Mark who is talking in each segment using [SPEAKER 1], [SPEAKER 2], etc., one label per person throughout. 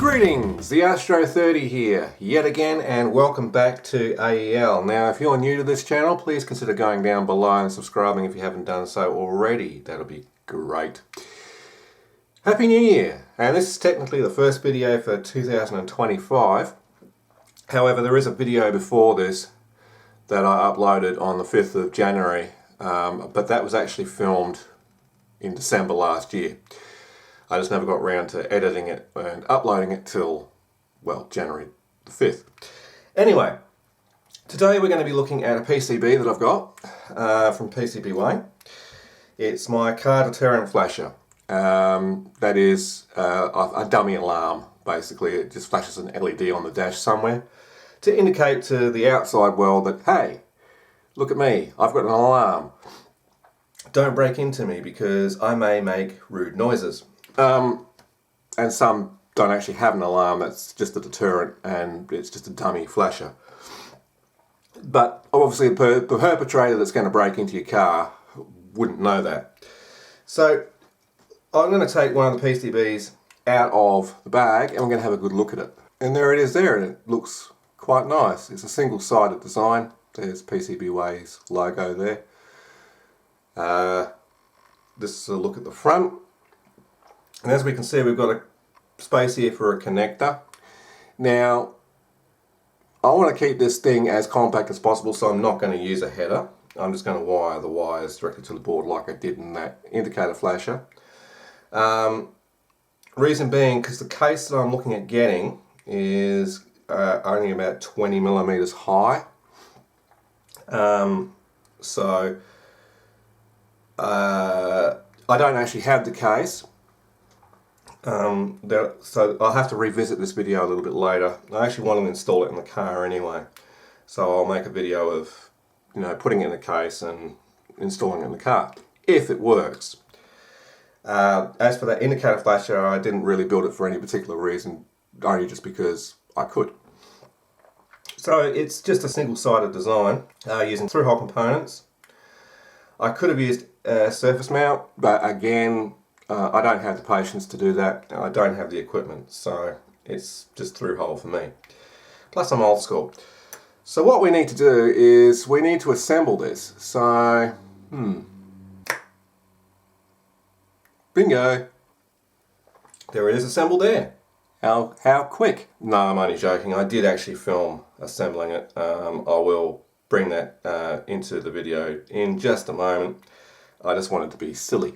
[SPEAKER 1] Greetings, the Astro 30 here, yet again, and welcome back to AEL. Now, if you're new to this channel, please consider going down below and subscribing if you haven't done so already. That'll be great. Happy New Year! And this is technically the first video for 2025. However, there is a video before this that I uploaded on the 5th of January, but that was actually filmed in December last year. I just never got around to editing it and uploading it till, well, January the 5th. Anyway, today we're going to be looking at a PCB that I've got from PCB. It's my car Deterrent Flasher. That is a dummy alarm, basically. It just flashes an LED on the dash somewhere to indicate to the outside world that, hey, look at me, I've got an alarm. Don't break into me because I may make rude noises. And some don't actually have an alarm, that's just a deterrent and it's just a dummy flasher. But obviously the perpetrator that's going to break into your car wouldn't know that. So I'm going to take one of the PCBs out of the bag and we're going to have a good look at it. And there it is there, and it looks quite nice. It's a single-sided design. There's PCB's logo there. This is a look at the front. And as we can see, we've got a space here for a connector. Now, I want to keep this thing as compact as possible, so I'm not going to use a header. I'm just going to wire the wires directly to the board like I did in that indicator flasher. Reason being, because the case that I'm looking at getting is only about 20 millimeters high. So I don't actually have the case. So I'll have to revisit this video a little bit later. I actually want to install it in the car anyway. So I'll make a video of, putting it in the case and installing it in the car, if it works. As for that indicator flasher, I didn't really build it for any particular reason, only just because I could. So it's just a single-sided design using through-hole components. I could have used a surface mount, but again, I don't have the patience to do that, and I don't have the equipment, so it's just through hole for me. Plus I'm old school. So what we need to do is we need to assemble this. So, bingo! There it is assembled there. How quick? No, I'm only joking. I did actually film assembling it. I will bring that into the video in just a moment. I just wanted to be silly.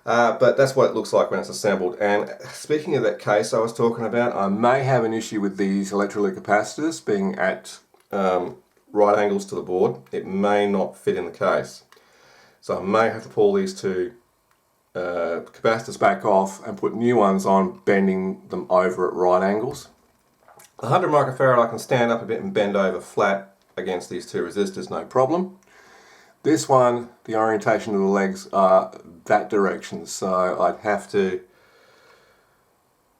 [SPEAKER 1] But that's what it looks like when it's assembled. And speaking of that case I was talking about, I may have an issue with these electrolytic capacitors being at right angles to the board. It may not fit in the case. So I may have to pull these two capacitors back off and put new ones on, bending them over at right angles. The 100 microfarad I can stand up a bit and bend over flat against these two resistors, no problem. This one, the orientation of the legs are that direction, so I'd have to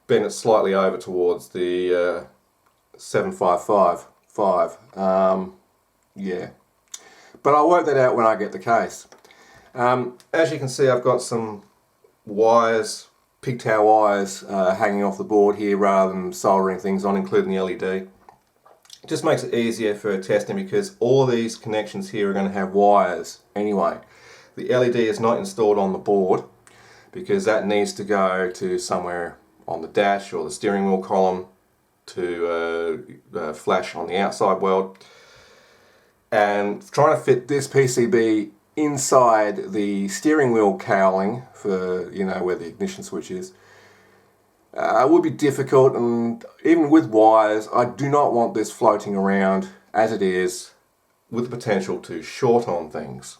[SPEAKER 1] bend it slightly over towards the 7555. Yeah, but I'll work that out when I get the case. As you can see, I've got some wires, pigtail wires, hanging off the board here rather than soldering things on, including the LED. It just makes it easier for testing because all of these connections here are going to have wires anyway. The LED is not installed on the board because that needs to go to somewhere on the dash or the steering wheel column to flash on the outside world. And trying to fit this PCB inside the steering wheel cowling for, where the ignition switch is, would be difficult, and even with wires, I do not want this floating around as it is with the potential to short on things.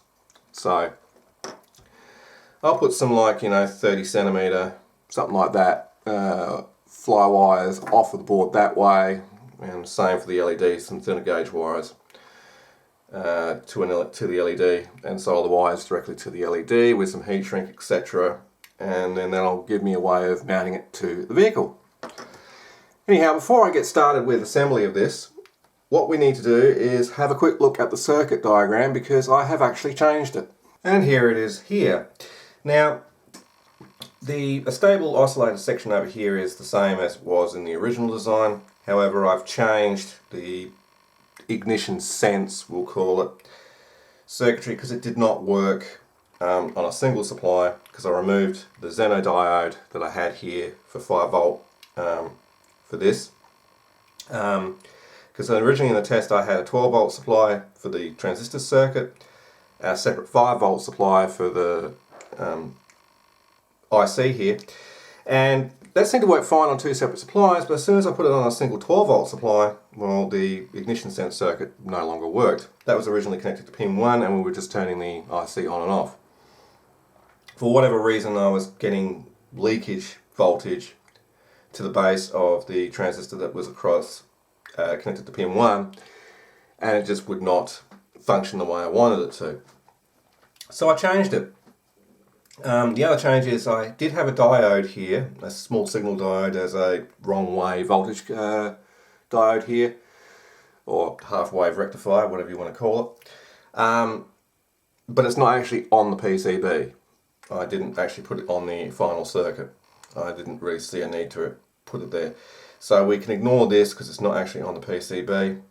[SPEAKER 1] So I'll put some 30 centimeter, something like that, fly wires off of the board that way, and same for the LED, some thinner gauge wires to the LED, and solder the wires directly to the LED with some heat shrink, etc. And then that'll give me a way of mounting it to the vehicle. Anyhow, before I get started with assembly of this, what we need to do is have a quick look at the circuit diagram because I have actually changed it. And here it is here. Now, The stable isolated section over here is the same as it was in the original design. However, I've changed the ignition sense, we'll call it, circuitry, because it did not work on a single supply, because I removed the Xeno diode that I had here for 5 volt for this. Because originally in the test I had a 12 volt supply for the transistor circuit, a separate 5 volt supply for the IC here, and that seemed to work fine on 2 separate supplies, but as soon as I put it on a single 12 volt supply, well, the ignition sense circuit no longer worked. That was originally connected to pin 1 and we were just turning the IC on and off. For whatever reason I was getting leakage voltage to the base of the transistor that was across connected to pin 1, and it just would not function the way I wanted it to. So I changed it. The other change is I did have a diode here, a small signal diode as a wrong way voltage diode here, or half wave rectifier, whatever you want to call it. But it's not actually on the PCB. I didn't actually put it on the final circuit. I didn't really see a need to put it there. So we can ignore this because it's not actually on the PCB.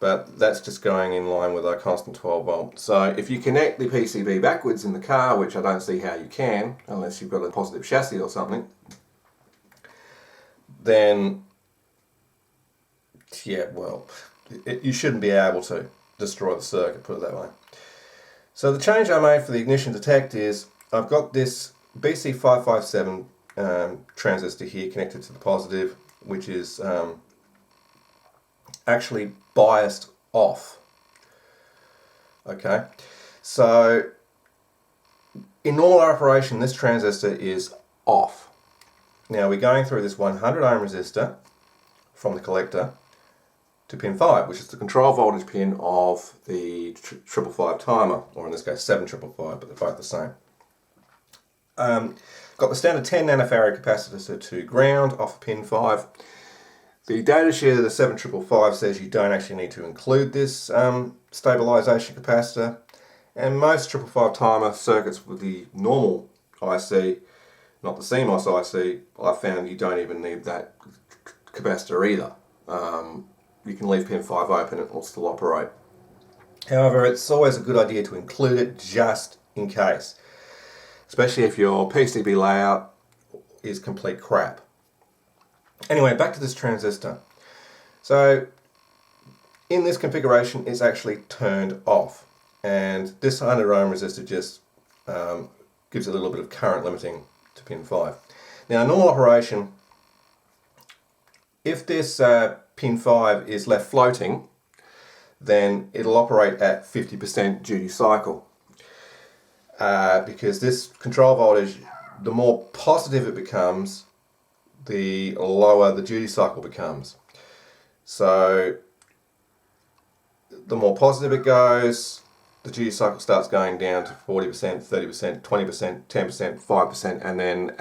[SPEAKER 1] But that's just going in line with our constant 12 volt. So if you connect the PCB backwards in the car, which I don't see how you can, unless you've got a positive chassis or something, then, yeah, well, you shouldn't be able to destroy the circuit, put it that way. So the change I made for the ignition detect is I've got this BC557 transistor here connected to the positive, which is actually biased off. Okay, so in normal operation this transistor is off. Now we're going through this 100 ohm resistor from the collector to pin 5, which is the control voltage pin of the 555 timer, or in this case 7555, but they're both the same. Got the standard 10 nanofarad capacitor to ground off pin 5. The datasheet of the 7555 says you don't actually need to include this stabilisation capacitor, and most 555 timer circuits with the normal IC, not the CMOS IC, I found you don't even need that capacitor either. You can leave pin 5 open, it will still operate. However, it's always a good idea to include it just in case, especially if your PCB layout is complete crap. Anyway, back to this transistor. So in this configuration it's actually turned off, and this 100 ohm resistor just gives a little bit of current limiting to pin 5. Now in normal operation, if this pin 5 is left floating, then it'll operate at 50% duty cycle, because this control voltage, the more positive it becomes, the lower the duty cycle becomes. So the more positive it goes, the duty cycle starts going down to 40%, 30%, 20%, 10%, 5%, and then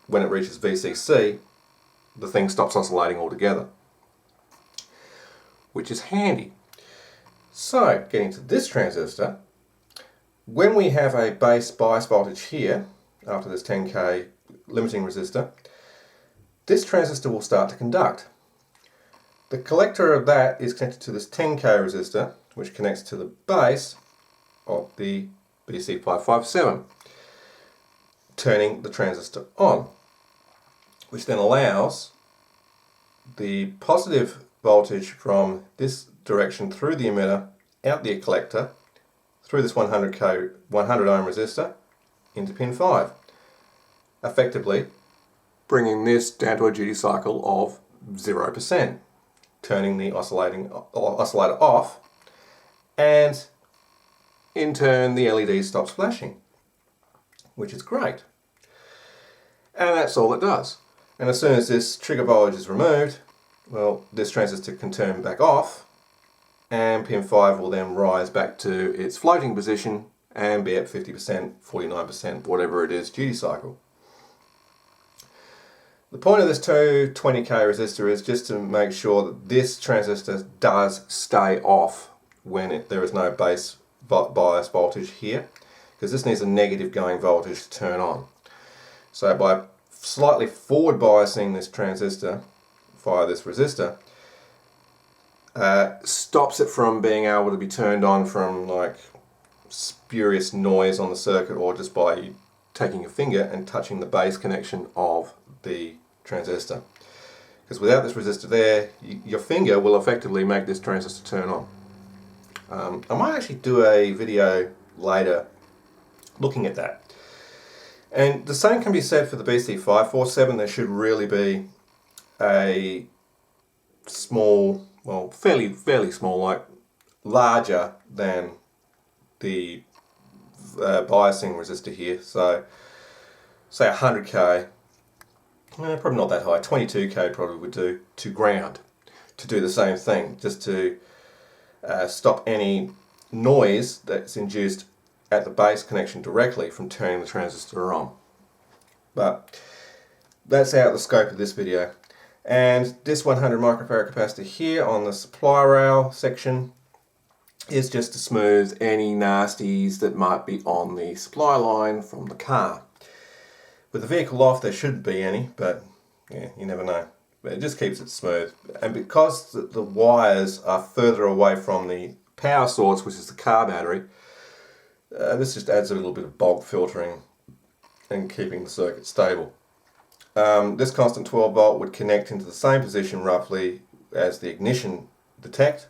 [SPEAKER 1] when it reaches VCC, the thing stops oscillating altogether, which is handy. So getting to this transistor, when we have a base bias voltage here, after this 10k limiting resistor, this transistor will start to conduct. The collector of that is connected to this 10k resistor, which connects to the base of the BC557, turning the transistor on, which then allows the positive voltage from this direction through the emitter, out the collector, through this 100 ohm resistor, into pin 5, effectively bringing this down to a duty cycle of 0%, turning the oscillator off, and in turn the LED stops flashing, which is great. And that's all it does. And as soon as this trigger voltage is removed, well, this transistor can turn back off, and pin 5 will then rise back to its floating position and be at 50%, 49%, whatever it is, duty cycle. The point of this 220k resistor is just to make sure that this transistor does stay off when there is no base bias voltage here, because this needs a negative going voltage to turn on. So by slightly forward biasing this transistor via this resistor, stops it from being able to be turned on from like spurious noise on the circuit, or just by taking your finger and touching the base connection of the transistor. Because without this resistor there, your finger will effectively make this transistor turn on. I might actually do a video later looking at that. And the same can be said for the BC547. There should really be a small, well, fairly small, like larger than the biasing resistor here. So say 100k, probably not that high, 22k probably would do, to ground, to do the same thing, just to stop any noise that's induced at the base connection directly from turning the transistor on. But that's out of the scope of this video. And this 100 microfarad capacitor here on the supply rail section is just to smooth any nasties that might be on the supply line from the car. With the vehicle off, there shouldn't be any, but yeah, you never know. But it just keeps it smooth. And because the wires are further away from the power source, which is the car battery, this just adds a little bit of bulk filtering and keeping the circuit stable. This constant 12 volt would connect into the same position roughly as the ignition detect,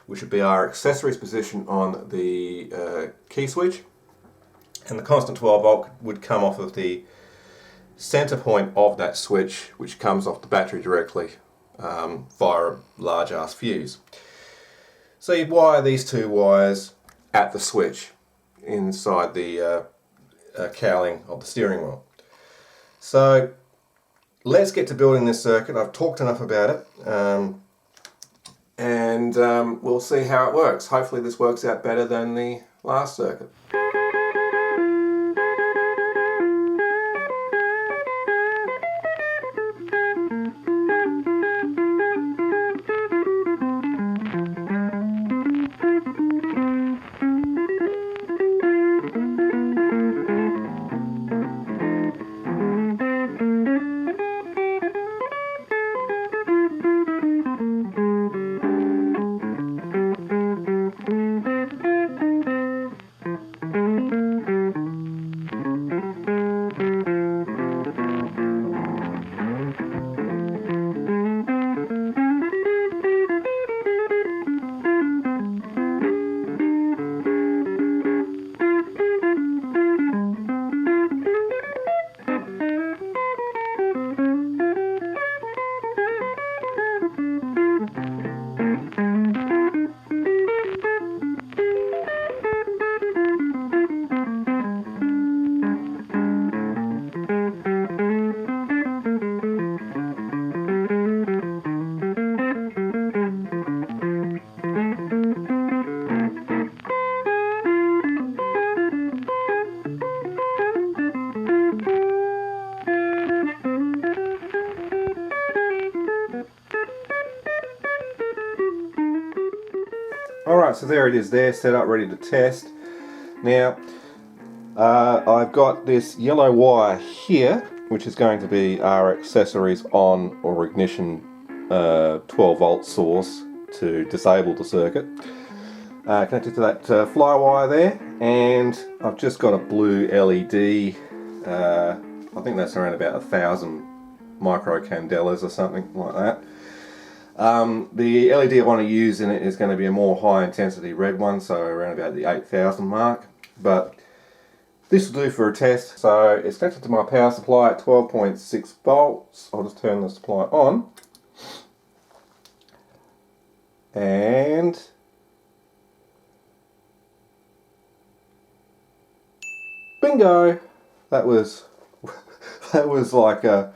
[SPEAKER 1] which would be our accessories position on the key switch. And the constant 12 volt would come off of the center point of that switch, which comes off the battery directly via a large ass fuse. So you'd wire these two wires at the switch inside the cowling of the steering wheel. So let's get to building this circuit. I've talked enough about it, and we'll see how it works. Hopefully this works out better than the last circuit. Alright, so there it is there, set up, ready to test. Now, I've got this yellow wire here, which is going to be our accessories on or ignition 12 volt source to disable the circuit. Connected to that fly wire there, and I've just got a blue LED, I think that's around about 1,000 microcandelas or something like that. The LED I want to use in it is going to be a more high intensity red one, so around about the 8,000 mark, but this will do for a test. So it's connected to my power supply at 12.6 volts. I'll just turn the supply on, and bingo! That was like a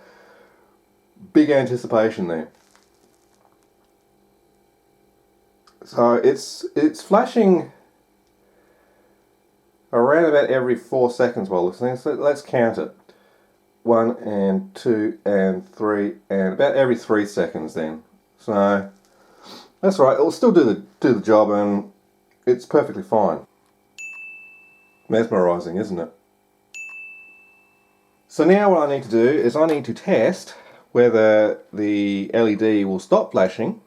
[SPEAKER 1] big anticipation there. So it's flashing around about every 4 seconds while listening. So let's count it. 1 and 2 and 3 and about every 3 seconds then. So that's right. It'll still do the job, and it's perfectly fine. Mesmerizing, isn't it? So now what I need to do is I need to test whether the LED will stop flashing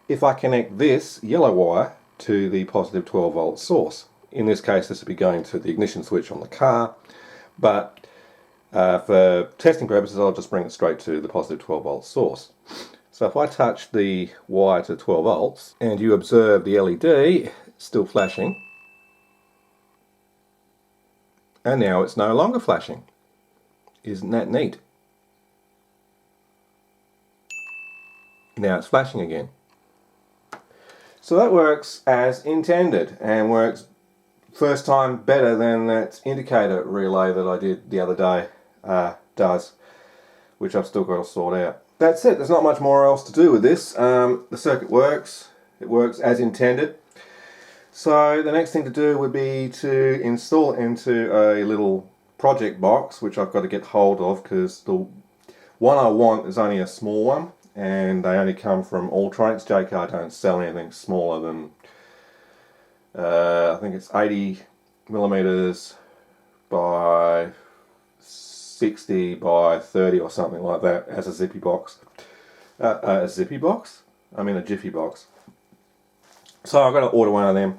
[SPEAKER 1] if I connect this yellow wire to the positive 12 volt source. In this case this will be going to the ignition switch on the car, but for testing purposes I'll just bring it straight to the positive 12 volt source. So if I touch the wire to 12 volts and you observe the LED still flashing, and now it's no longer flashing. Isn't that neat? Now it's flashing again. So that works as intended and works first time better than that indicator relay that I did the other day does, which I've still got to sort out. That's it, there's not much more else to do with this. The circuit works, it works as intended. So the next thing to do would be to install it into a little project box, which I've got to get hold of because the one I want is only a small one and they only come from Alltronics. JK don't sell anything smaller than I think it's 80 millimeters by 60 by 30 or something like that as a zippy box. A zippy box? I mean a jiffy box. So I've got to order one of them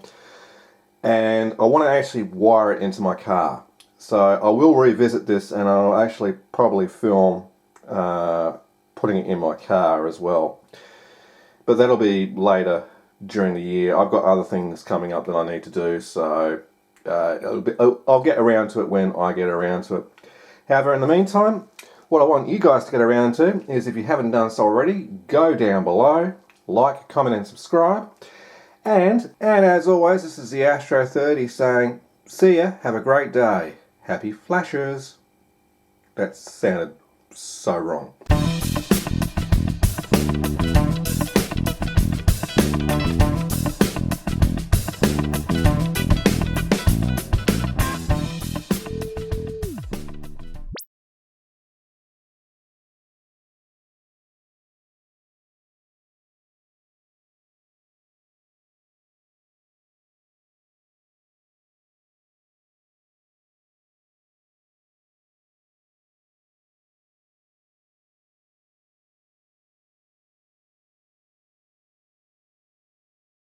[SPEAKER 1] and I want to actually wire it into my car. So I will revisit this and I'll actually probably film putting it in my car as well. But that'll be later during the year. I've got other things coming up that I need to do, so I'll get around to it when I get around to it. However, in the meantime, what I want you guys to get around to is, if you haven't done so already, go down below, like, comment and subscribe. And as always, this is the Astro 30 saying, see ya, have a great day. Happy flashers. That sounded so wrong.